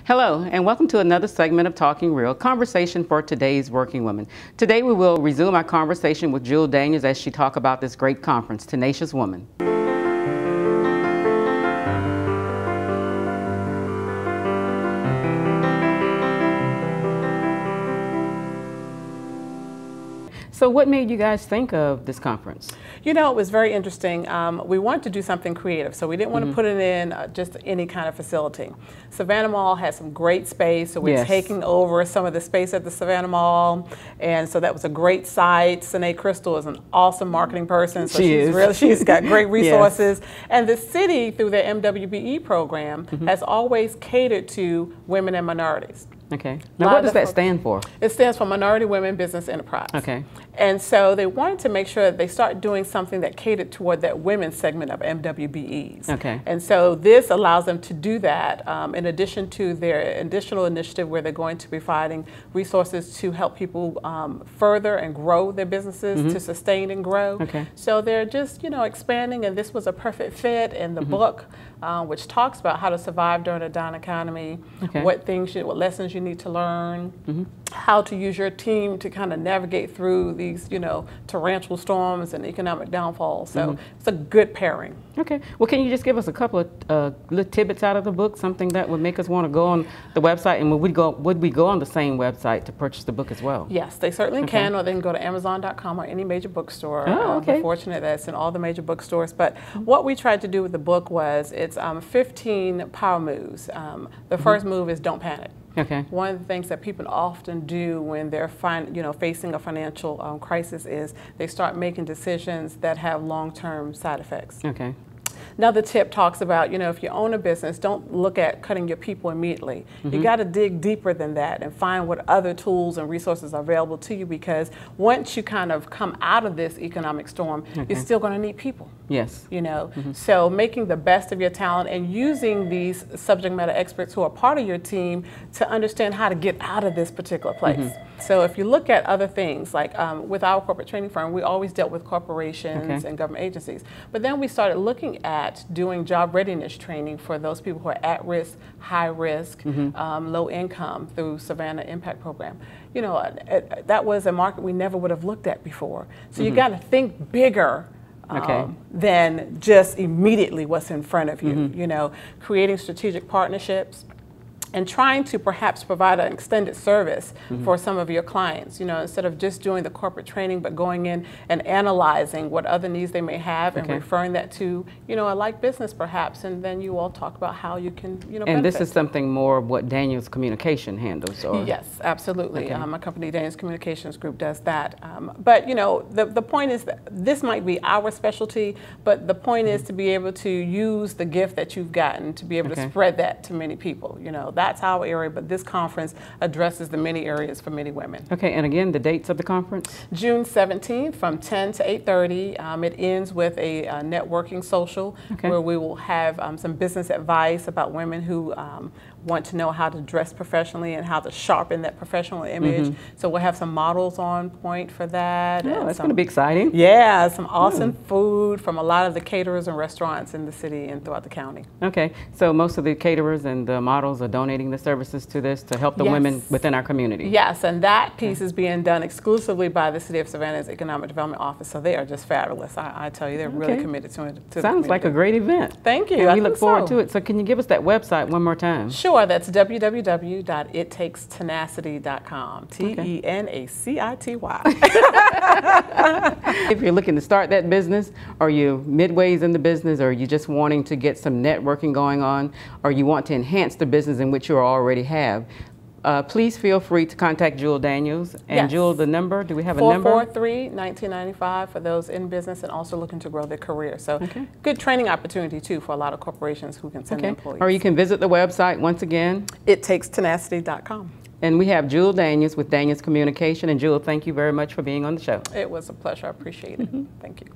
Hello, and welcome to another segment of Talking Real, conversation for today's working women. Today we will resume our conversation with Jewel Daniels as she talks about this great conference, Tenacious Woman. So what made you guys think of this conference? You know, it was very interesting. We wanted to do something creative, so we didn't want to put it in just any kind of facility. Savannah Mall has some great space, so we're taking over some of the space at the Savannah Mall, and so that was a great site. Sinead Crystal is an awesome marketing person, so she's got great resources. And the city, through their MWBE program, has always catered to women and minorities. Okay. Now what does that stand for? It stands for Minority Women Business Enterprise. Okay. And so they wanted to make sure that they start doing something that catered toward that women's segment of MWBEs. Okay. And so this allows them to do that in addition to their additional initiative where they're going to be providing resources to help people further and grow their businesses, to sustain and grow. Okay. So they're just, you know, expanding, and this was a perfect fit in the book, which talks about how to survive during a down economy, what lessons you need to learn, how to use your team to kind of navigate through these, you know, torrential storms and economic downfalls. So it's a good pairing. Okay. Well, can you just give us a couple of little tidbits out of the book, something that would make us want to go on the website, and would we go on the same website to purchase the book as well? Yes, they certainly can, or they can go to Amazon.com or any major bookstore. We're fortunate that it's in all the major bookstores. But what we tried to do with the book was it's 15 power moves. The first move is don't panic. Okay. One of the things that people often do when they're facing a financial crisis is they start making decisions that have long-term side effects. Okay. Another tip talks about, you know, if you own a business, don't look at cutting your people immediately. You got to dig deeper than that and find what other tools and resources are available to you, because once you kind of come out of this economic storm, you're still going to need people. Yes. You know, so making the best of your talent and using these subject matter experts who are part of your team to understand how to get out of this particular place. So if you look at other things, like with our corporate training firm, we always dealt with corporations and government agencies. But then we started looking at doing job readiness training for those people who are at risk, high risk, low income through Savannah Impact Program. You know, that was a market we never would have looked at before. So you got to think bigger than just immediately what's in front of you. You know, creating strategic partnerships and trying to perhaps provide an extended service for some of your clients, you know, instead of just doing the corporate training, but going in and analyzing what other needs they may have and referring that to, you know, a like business perhaps, and then you all talk about how you can, you know, And this is something more of what Daniels Communication handles, or? Yes, absolutely. My company, Daniels Communications Group, does that. But, you know, the point is that this might be our specialty, but the point is to be able to use the gift that you've gotten to be able to spread that to many people, you know. That's our area, but this conference addresses the many areas for many women. Okay, and again, the dates of the conference? June 17th from 10 to 8:30. It ends with a networking social where we will have some business advice about women who want to know how to dress professionally and how to sharpen that professional image. So we'll have some models on point for that. Oh, that's going to be exciting. Yeah, some awesome food from a lot of the caterers and restaurants in the city and throughout the county. Okay, so most of the caterers and the models are donating the services to this to help the women within our community. Yes, and that piece is being done exclusively by the City of Savannah's Economic Development Office, so they are just fabulous. I tell you, they're really committed to it. Sounds like a great event. Thank you. And we look forward to it. So can you give us that website one more time? Sure, that's www.ittakesteNacity.com. TENACITY. If you're looking to start that business, or you midways in the business, or you just wanting to get some networking going on, or you want to enhance the business in which you already have, please feel free to contact Jewel Daniels. And Jewel, the number, do we have a number? 443-1995 for those in business and also looking to grow their career. So good training opportunity too for a lot of corporations who can send their employees. Or you can visit the website once again. IttakesteNacity.com. And we have Jewel Daniels with Daniels Communication. And Jewel, thank you very much for being on the show. It was a pleasure. I appreciate it. Thank you.